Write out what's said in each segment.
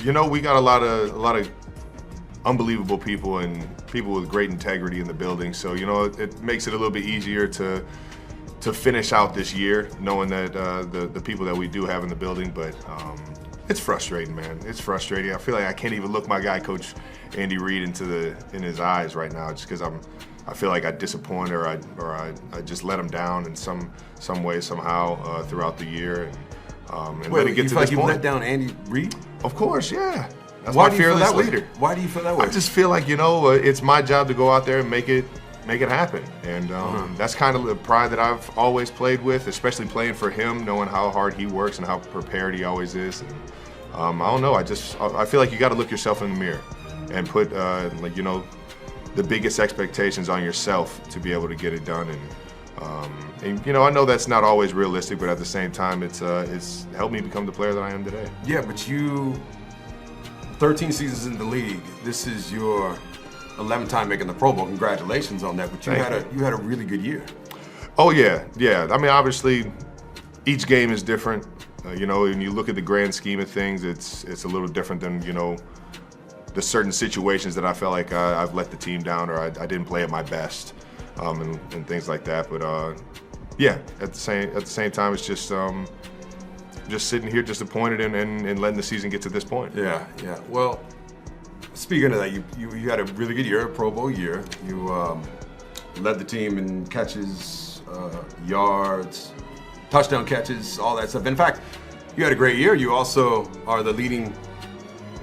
You know, we got a lot of unbelievable people and people with great integrity in the building. So, you know, it makes it a little bit easier to finish out this year, knowing that the people that we do have in the building. But it's frustrating, man. It's frustrating. I feel like I can't even look my guy, Coach Andy Reid, in his eyes right now, just because I feel like I disappoint or I just let him down in some way somehow throughout the year. And Wait, let it get you to feel this like you point. let down Andy Reid? Of course, yeah. That's Why my do you feel fearless that way? leader. Why do you feel that way? I just feel like, you know, it's my job to go out there and make it happen. And that's kind of the pride that I've always played with, especially playing for him, knowing how hard he works and how prepared he always is. And, I don't know, I feel like you got to look yourself in the mirror and put, like, you know, the biggest expectations on yourself to be able to get it done. And you know, I know that's not always realistic, but at the same time, it's helped me become the player that I am today. Yeah, but you, 13 seasons in the league, this is your 11th time making the Pro Bowl. Congratulations on that. But you had a really good year. Oh yeah. I mean, obviously, each game is different. You know, when you look at the grand scheme of things, it's a little different than, you know, the certain situations that I felt like I've let the team down or I didn't play at my best, and things like that. But yeah, at the same time, it's just sitting here disappointed and letting the season get to this point. Yeah. Well, speaking of that, you had a really good year, a Pro Bowl year. You led the team in catches, yards, touchdown catches, all that stuff. In fact, you had a great year. You also are the leading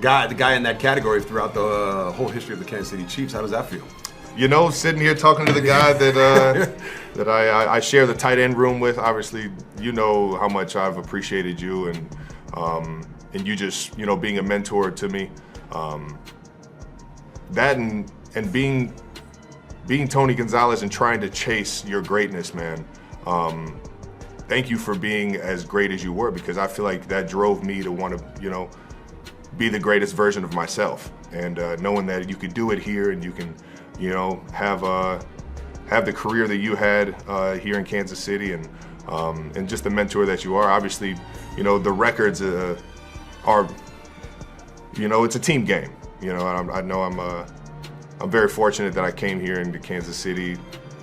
guy, the guy in that category throughout the whole history of the Kansas City Chiefs. How does that feel? You know, sitting here talking to the guy that I share the tight end room with. Obviously, you know how much I've appreciated you and you just, you know, being a mentor to me. That and being Tony Gonzalez and trying to chase your greatness, man. Thank you for being as great as you were, because I feel like that drove me to want to, you know, be the greatest version of myself. And knowing that you could do it here and you can, you know, have the career that you had here in Kansas City and just the mentor that you are. Obviously, you know, the records are, you know, it's a team game. You know, I know I'm very fortunate that I came here into Kansas City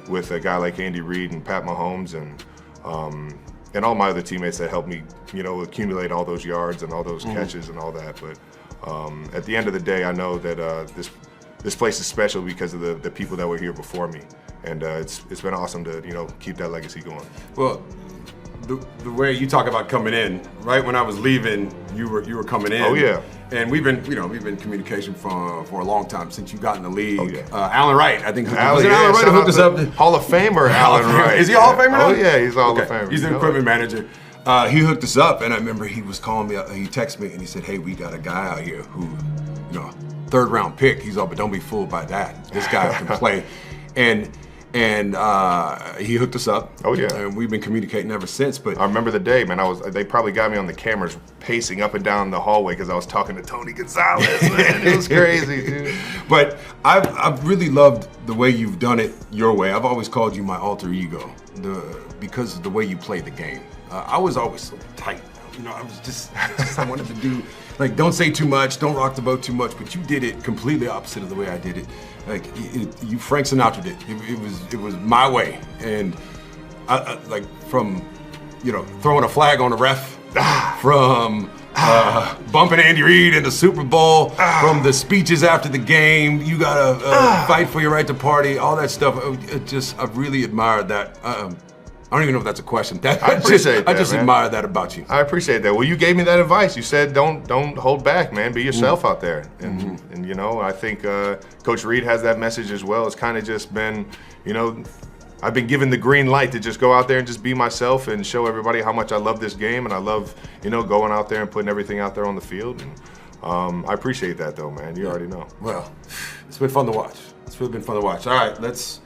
with a guy like Andy Reid and Pat Mahomes and all my other teammates that helped me, you know, accumulate all those yards and all those catches and all that. But at the end of the day, I know that this place is special because of the people that were here before me, and it's been awesome to, you know, keep that legacy going. Well, the way you talk about coming in, right when I was leaving, you were coming in. Oh yeah. And we've been in communication for a long time since you got in the league. Oh, yeah. Alan Wright, I think. Alan Wright who hooked us up? Hall of Famer Alan Wright. Is he a Hall of Famer now? Oh yeah, he's a Hall of Famer. He's the equipment manager. He hooked us up, and I remember he was calling me. He texted me and he said, "Hey, we got a guy out here who, you know, 3rd round pick. He's all, but don't be fooled by that. This guy can play." And he hooked us up. Oh yeah. And we've been communicating ever since. But I remember the day, man. They probably got me on the cameras pacing up and down the hallway because I was talking to Tony Gonzalez. Man, it was crazy, dude. But I've really loved the way you've done it your way. I've always called you my alter ego, because of the way you play the game. I was always so tight. You know, I was just I wanted to do, like, don't say too much, don't rock the boat too much, but you did it completely opposite of the way I did it. Like, you Frank Sinatra did. It was my way. And I, like, from, you know, throwing a flag on the ref, from bumping Andy Reid in the Super Bowl, from the speeches after the game, you gotta fight for your right to party, all that stuff. I've really admired that. I don't even know if that's a question. I just admire that about you. I appreciate that. Well, you gave me that advice. You said don't hold back, man. Be yourself out there. And you know, I think Coach Reid has that message as well. It's kind of just been, you know, I've been given the green light to just go out there and just be myself and show everybody how much I love this game, and I love, you know, going out there and putting everything out there on the field. And I appreciate that, though, man. You already know. Well, it's been fun to watch. It's really been fun to watch. All right, let's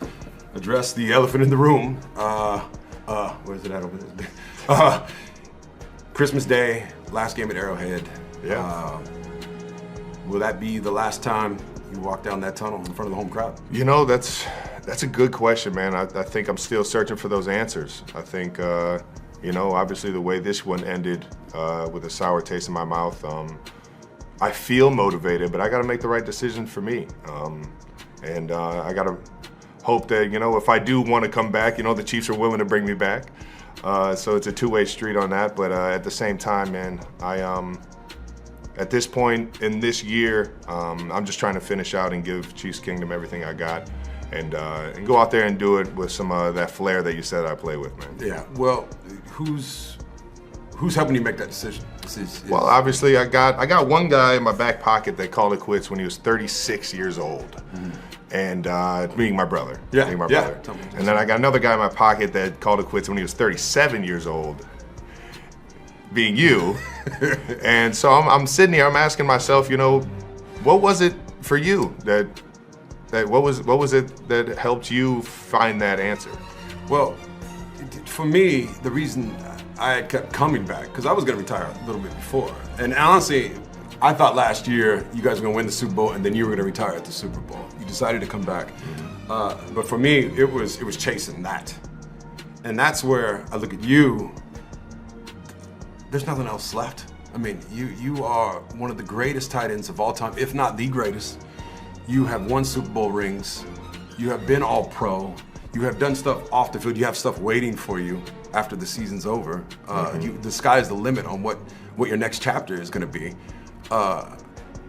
address the elephant in the room. Where's it at over there? Christmas Day, last game at Arrowhead. Yeah. Will that be the last time you walk down that tunnel in front of the home crowd? You know, that's a good question, man. I think I'm still searching for those answers. I think, you know, obviously the way this one ended with a sour taste in my mouth, I feel motivated, but I got to make the right decision for me. And I got to hope that, if I do want to come back, the Chiefs are willing to bring me back. So it's a two-way street on that. But at the same time, man, at this point in this year, I'm just trying to finish out and give Chiefs Kingdom everything I got, and go out there and do it with some that flair that you said I play with, man. Yeah. Well, who's helping you make that decision? Well, obviously, I got one guy in my back pocket that called it quits when he was 36 years old, and being my brother. Yeah. Being my Yeah. brother. And then I got another guy in my pocket that called it quits when he was 37 years old. Being you. And so I'm sitting here, I'm asking myself, what was it for you what was it that helped you find that answer? Well, for me, the reason I had kept coming back, because I was going to retire a little bit before. And honestly, I thought last year you guys were going to win the Super Bowl and then you were going to retire at the Super Bowl. You decided to come back. But for me, it was chasing that. And that's where I look at you. There's nothing else left. I mean, you are one of the greatest tight ends of all time, if not the greatest. You have won Super Bowl rings. You have been all pro. You have done stuff off the field. You have stuff waiting for you after the season's over. The sky is the limit on what your next chapter is going to be.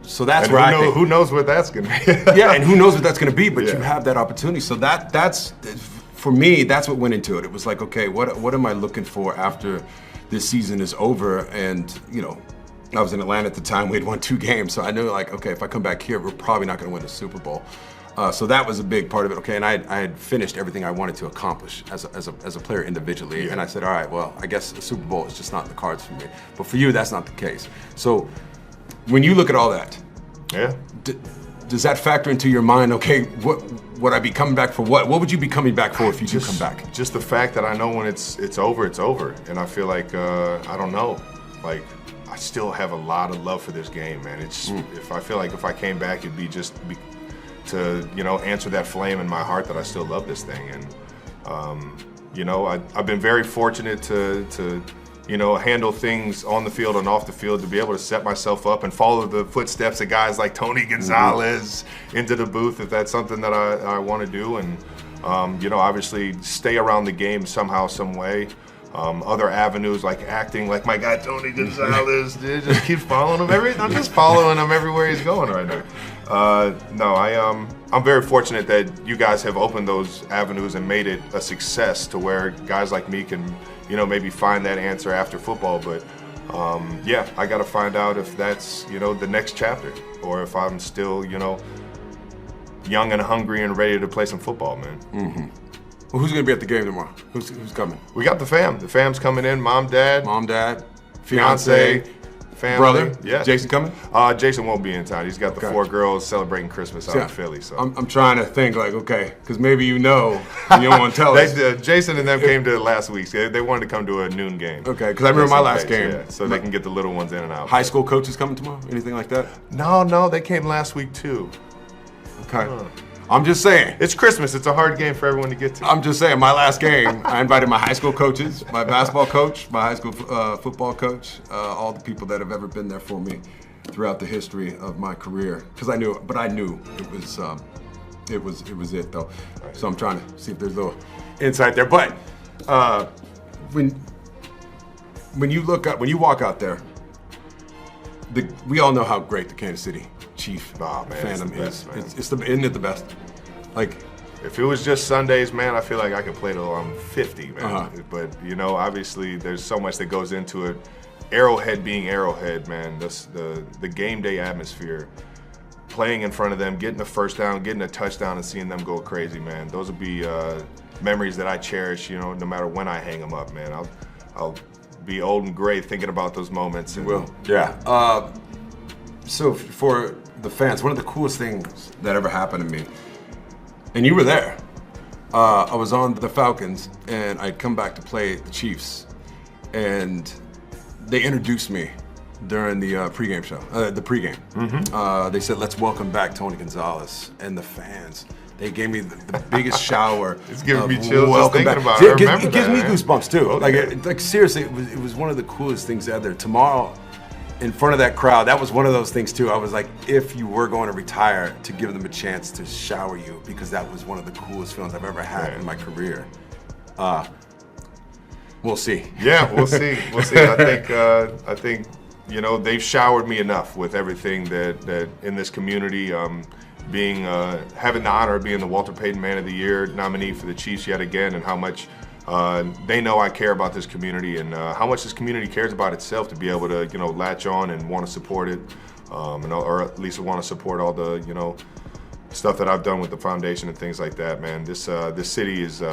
So that's where I think, who knows what that's going to be. yeah, and who knows what that's going to be, but Yeah. you have that opportunity. So that's for me, that's what went into it. It was like, okay, what am I looking for after this season is over? And, I was in Atlanta at the time. We'd won 2 games. So I knew, like, okay, if I come back here, we're probably not going to win the Super Bowl. So that was a big part of it. Okay, and I had finished everything I wanted to accomplish as a player individually. Yeah. And I said, all right, well, I guess the Super Bowl is just not in the cards for me. But for you, that's not the case. So when you look at all that, Yeah. does that factor into your mind? Okay, what would I be coming back for? What would you be coming back for if you do come back? Just the fact that I know when it's over, it's over. And I feel like, I don't know, like, I still have a lot of love for this game, man. It's if I feel like if I came back, it'd be to answer that flame in my heart that I still love this thing. And I've been very fortunate to handle things on the field and off the field, to be able to set myself up and follow the footsteps of guys like Tony Gonzalez into the booth if that's something that I want to do. And obviously stay around the game somehow, some way. Other avenues like acting, like my guy Tony Gonzalez, dude, just keep following him. I'm just following him everywhere he's going right now. I'm very fortunate that you guys have opened those avenues and made it a success to where guys like me can, maybe find that answer after football. But I got to find out if that's, the next chapter, or if I'm still, young and hungry and ready to play some football, man. Mm-hmm. Well, who's going to be at the game tomorrow? Who's coming? We got the fam. The fam's coming in. Mom, dad, fiance, family. brother. Yeah. Jason coming? Jason won't be in town. He's got the 4 girls celebrating Christmas out in Philly. So I'm trying to think, like, okay, because maybe you don't want to tell us. Jason and them came to last week. They wanted to come to a noon game. Okay, because I remember my last game. Yeah, so they can get the little ones in and out. High school coaches coming tomorrow? Anything like that? No, they came last week too. Okay. I'm just saying. It's Christmas. It's a hard game for everyone to get to. I'm just saying, my last game, I invited my high school coaches, my basketball coach, my high school football coach, all the people that have ever been there for me throughout the history of my career. Because I knew it was it though. Right. So I'm trying to see if there's a little insight there. But when you walk out there, we all know how great the Kansas City Chief fandom is. Isn't it the best? Like, if it was just Sundays, man, I feel like I could play till I'm 50, man. But obviously, there's so much that goes into it. Arrowhead being Arrowhead, man. The game day atmosphere, playing in front of them, getting a first down, getting a touchdown, and seeing them go crazy, man. Those will be memories that I cherish. No matter when I hang them up, man. I'll be old and gray thinking about those moments. You will. Yeah. So for the fans, one of the coolest things that ever happened to me, and you were there, I was on the Falcons, and I'd come back to play the Chiefs, and they introduced me during the pregame show, the pregame. Mm-hmm. They said, let's welcome back Tony Gonzalez, and the fans. They gave me the biggest shower. It's giving me chills just thinking about it. It gives me goosebumps too. Like seriously, it was one of the coolest things out there. Tomorrow, in front of that crowd, that was one of those things too. I was like, if you were going to retire, to give them a chance to shower you, because that was one of the coolest feelings I've ever had in my career. We'll see. Yeah, we'll see. We'll see. I think, you know, they've showered me enough with everything that in this community, having the honor of being the Walter Payton Man of the Year nominee for the Chiefs yet again, and how much they know I care about this community, and how much this community cares about itself, to be able to, you know, latch on and want to support it, or at least want to support all the, you know, stuff that I've done with the foundation and things like that, man. This city is,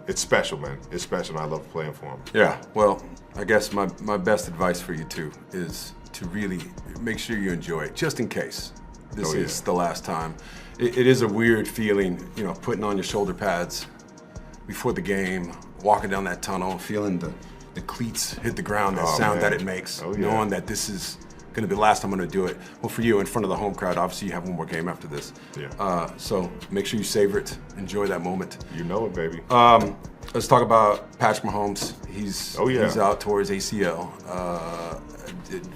it's special, man. It's special, and I love playing for them. Yeah, well, I guess my best advice for you too is to really make sure you enjoy it, just in case this is the last time. It is a weird feeling, you know, putting on your shoulder pads before the game, walking down that tunnel, feeling the cleats hit the ground, that sound that it makes, knowing that this is going to be the last time I'm going to do it. Well, for you, in front of the home crowd, obviously you have one more game after this. Yeah. So make sure you savor it, enjoy that moment. You know it, baby. Let's talk about Patrick Mahomes. He's out towards ACL.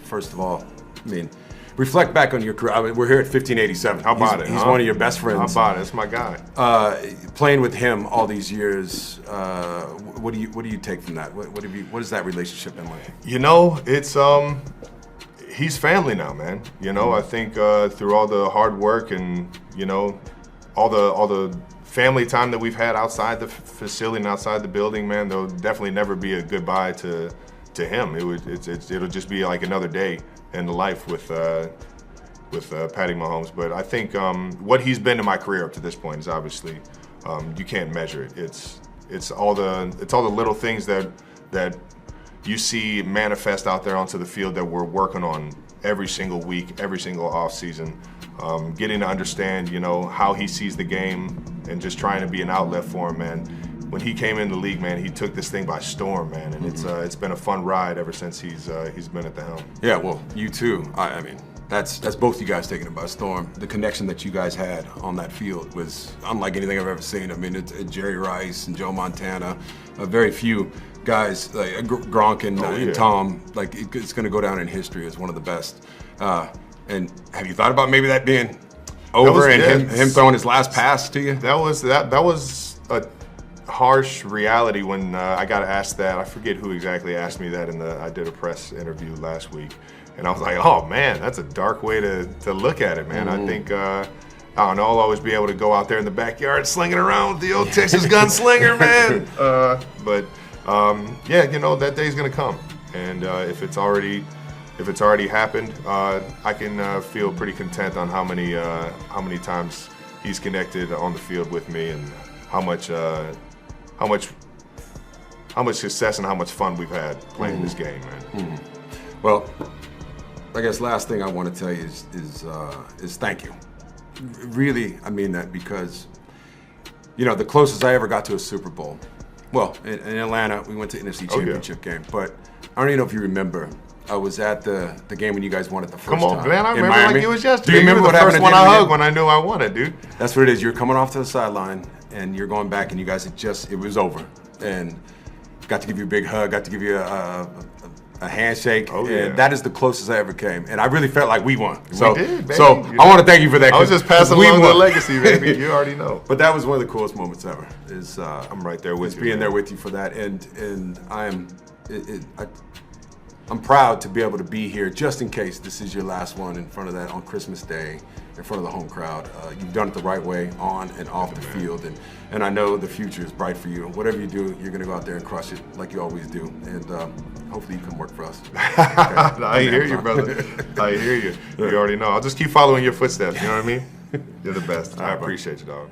First of all, I mean, reflect back on your career. I mean, we're here at 1587. How about it? He's one of your best friends. How about it? It's my guy. Playing with him all these years, what do you take from that? What has that relationship been like? You know, it's he's family now, man. You know, I think through all the hard work and, you know, all the family time that we've had outside the facility and outside the building, man, there'll definitely never be a goodbye to him. It'll just be like another day in the life with Patty Mahomes. But I think what he's been to my career up to this point is obviously you can't measure it. It's all the little things that you see manifest out there onto the field that we're working on every single week, every single off season. Getting to understand, you know, how he sees the game and just trying to be an outlet for him, man. When he came in the league, man, he took this thing by storm, man, and it's been a fun ride ever since he's been at the helm. Yeah, well, you too. I mean, that's both you guys taking it by storm. The connection that you guys had on that field was unlike anything I've ever seen. I mean, it's Jerry Rice and Joe Montana, very few guys like Gronk and Tom. Like, it's going to go down in history as one of the best. And have you thought about maybe that being over and him throwing his last pass to you? That was a harsh reality when I got asked that. I forget who exactly asked me that I did a press interview last week, and I was like, oh man, that's a dark way to look at it, man. I think I don't know, I'll always be able to go out there in the backyard slinging around with the old Texas gunslinger, man. But yeah, you know, that day's gonna come, and if it's already happened, I can feel pretty content on how many times he's connected on the field with me, and how much success and how much fun we've had playing this game, man. Well, I guess last thing I want to tell you is thank you. Really, I mean that, because, you know, the closest I ever got to a Super Bowl, well, in Atlanta, we went to NFC Championship game, but I don't even know if you remember. I was at the game when you guys won it the first time. Come on, man, I remember Miami. like it was yesterday. Do you remember what happened? The first one I hugged when I knew I won it, dude. That's what it is. You're coming off to the sideline, and you're going back, and you guys it was over. And got to give you a big hug, got to give you a handshake, and that is the closest I ever came. And I really felt like we won. So, we did, baby. So I want to thank you for that. I was just passing along the legacy, baby. You already know. But that was one of the coolest moments ever. I'm right there with you. Being there with you for that, and I'm proud to be able to be here, just in case this is your last one in front of that on Christmas Day, in front of the home crowd. You've done it the right way, on and off the field, and I know the future is bright for you. Whatever you do, you're going to go out there and crush it like you always do, and hopefully you come work for us. Okay? I hear you, brother. I hear you. You already know. I'll just keep following your footsteps, you know what I mean? You're the best. I appreciate you, dog.